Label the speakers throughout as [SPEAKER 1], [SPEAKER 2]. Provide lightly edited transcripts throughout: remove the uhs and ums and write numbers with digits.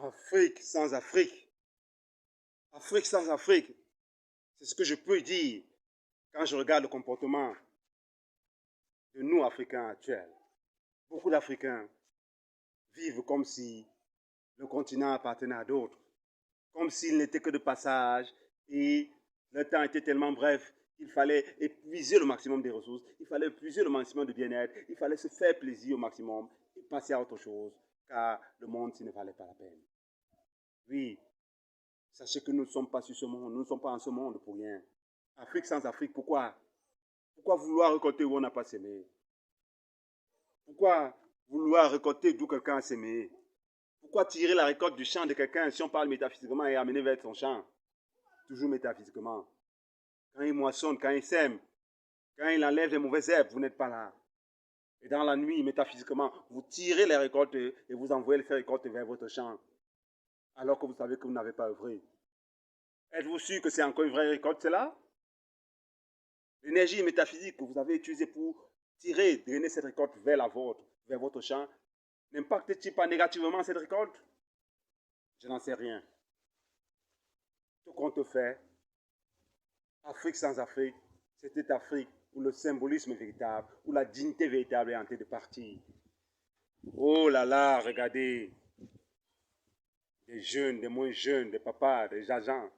[SPEAKER 1] Afrique sans Afrique. Afrique sans Afrique. C'est ce que je peux dire quand je regarde le comportement de nous, Africains actuels. Beaucoup d'Africains vivent comme si le continent appartenait à d'autres, comme s'il n'était que de passage et le temps était tellement bref qu'il fallait épuiser le maximum des ressources, il fallait épuiser le maximum de bien-être, il fallait se faire plaisir au maximum et passer à autre chose, car le monde, ce ne valait pas la peine. Oui, sachez que nous ne sommes pas sur ce monde, nous ne sommes pas en ce monde pour rien. Afrique sans Afrique, pourquoi? Pourquoi vouloir récolter où on n'a pas semé? Pourquoi vouloir récolter d'où quelqu'un a semé? Pourquoi tirer la récolte du champ de quelqu'un si on parle métaphysiquement et amener vers son champ? Toujours métaphysiquement. Quand il moissonne, quand il sème, quand il enlève les mauvaises herbes, vous n'êtes pas là. Et dans la nuit, métaphysiquement, vous tirez les récoltes et vous envoyez les récoltes vers votre champ, alors que vous savez que vous n'avez pas œuvré. Êtes-vous sûr que c'est encore une vraie récolte, cela? L'énergie métaphysique que vous avez utilisée pour tirer, drainer cette récolte vers la vôtre, vers votre champ, n'impacte-t-il pas négativement cette récolte? Je n'en sais rien. Tout compte fait, Afrique sans Afrique, c'était Afrique où le symbolisme véritable, où la dignité véritable est en train de partir. Oh là là, regardez, des jeunes, des moins jeunes, des papas, des agents,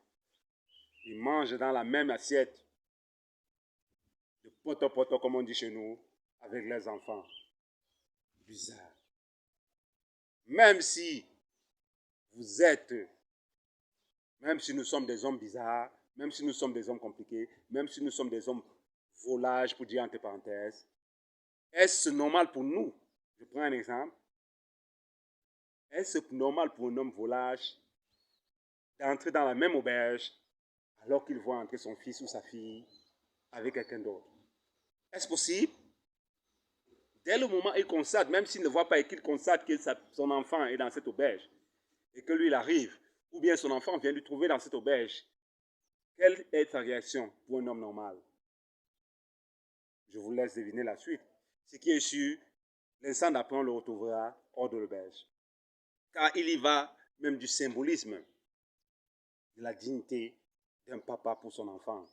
[SPEAKER 1] ils mangent dans la même assiette, de poto-poto comme on dit chez nous, avec leurs enfants. Bizarre. Même si vous êtes, même si nous sommes des hommes bizarres, même si nous sommes des hommes compliqués, même si nous sommes des hommes volages, pour dire entre parenthèses, est-ce normal pour nous? Je prends un exemple. Est-ce normal pour un homme volage d'entrer dans la même auberge alors qu'il voit entrer son fils ou sa fille avec quelqu'un d'autre? Est-ce possible? Dès le moment où il constate, même s'il ne voit pas et qu'il constate que son enfant est dans cette auberge et que lui il arrive, ou bien son enfant vient lui trouver dans cette auberge, quelle est sa réaction pour un homme normal? Je vous laisse deviner la suite. Ce qui est sûr, l'instant d'après, on le retrouvera hors de l'auberge. Car il y va même du symbolisme de la dignité d'un papa pour son enfant.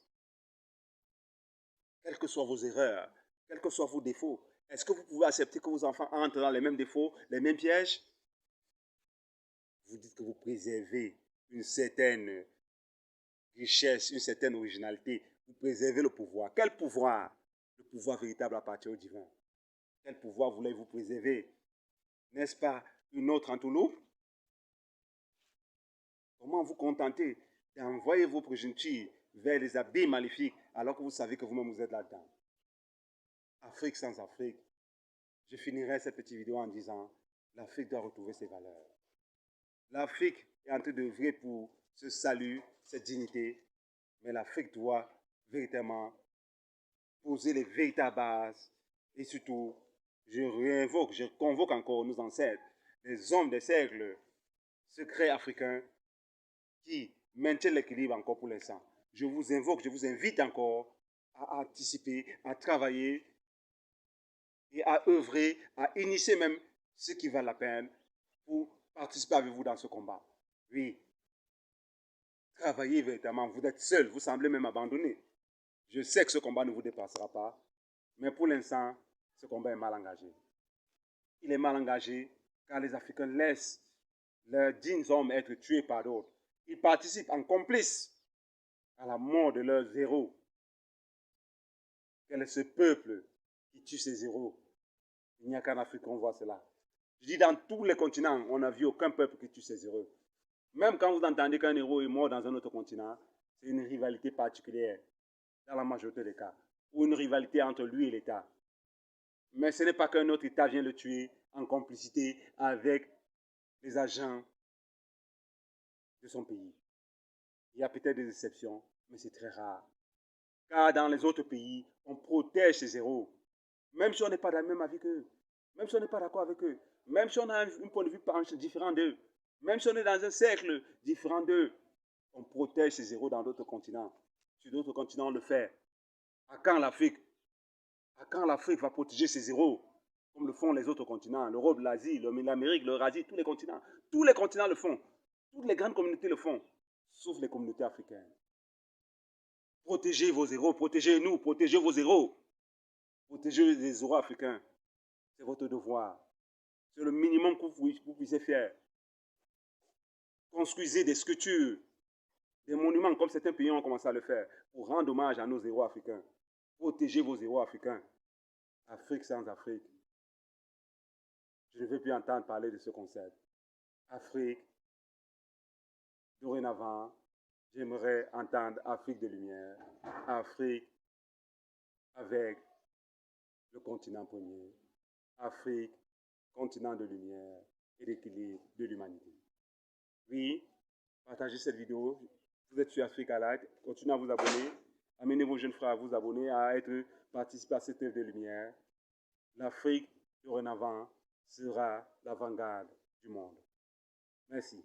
[SPEAKER 1] Quelles que soient vos erreurs, quels que soient vos défauts, est-ce que vous pouvez accepter que vos enfants entrent dans les mêmes défauts, les mêmes pièges? Vous dites que vous préservez une certaine richesse, une certaine originalité. Vous préservez le pouvoir. Quel pouvoir? Le pouvoir véritable appartient au divin. Quel pouvoir voulez-vous préserver? N'est-ce pas une autre entourloupe? Comment vous contenter d'envoyer vos progénitures vers les abîmes maléfiques alors que vous savez que vous-même vous êtes là-dedans? Afrique sans Afrique. Je finirai cette petite vidéo en disant l'Afrique doit retrouver ses valeurs. L'Afrique est en train d'œuvrer pour ce salut, cette dignité, mais l'Afrique doit véritablement poser les véritables bases et surtout, je convoque encore nos ancêtres, les hommes des siècles secrets africains qui maintiennent l'équilibre encore pour l'instant. Je vous invoque, je vous invite encore à anticiper, à travailler et à œuvrer, à initier même ce qui valent la peine pour participer avec vous dans ce combat. Oui, travaillez véritablement, vous êtes seul, vous semblez même abandonné. Je sais que ce combat ne vous dépassera pas, mais pour l'instant, ce combat est mal engagé. Il est mal engagé car les Africains laissent leurs dignes hommes être tués par d'autres. Ils participent en complice à la mort de leurs héros. Quel est ce peuple qui tue ses héros? Il n'y a qu'en Afrique qu'on voit cela. Je dis dans tous les continents, on n'a vu aucun peuple qui tue ses héros. Même quand vous entendez qu'un héros est mort dans un autre continent, c'est une rivalité particulière, dans la majorité des cas, ou une rivalité entre lui et l'État. Mais ce n'est pas qu'un autre État vient le tuer en complicité avec les agents de son pays. Il y a peut-être des exceptions, mais c'est très rare. Car dans les autres pays, on protège ces héros. Même si on n'est pas dans le même avis qu'eux, même si on n'est pas d'accord avec eux, même si on a un point de vue différent d'eux, même si on est dans un cercle différent d'eux, on protège ces héros dans d'autres continents. Sur d'autres continents, on le fait. À quand l'Afrique va protéger ses héros? comme le font les autres continents, l'Europe, l'Asie, l'Amérique, l'Eurasie, tous les continents. Tous les continents le font. Toutes les grandes communautés le font, sauf les communautés africaines. Protégez vos héros, protégez-nous, protégez vos héros. Protégez les héros africains. C'est votre devoir. C'est le minimum que vous puissiez faire. Construisez des sculptures, des monuments comme certains pays ont commencé à le faire pour rendre hommage à nos héros africains. Protégez vos héros africains. Afrique sans Afrique. Je ne veux plus entendre parler de ce concept. Afrique, dorénavant, j'aimerais entendre Afrique de lumière. Afrique avec le continent premier. Afrique, continent de lumière et d'équilibre de l'humanité. Oui, partagez cette vidéo. Vous êtes sur Africa Light. Continuez à vous abonner. Amenez vos jeunes frères à vous abonner, à participer à cette œuvre de lumière. L'Afrique, dorénavant, sera l'avant-garde du monde. Merci.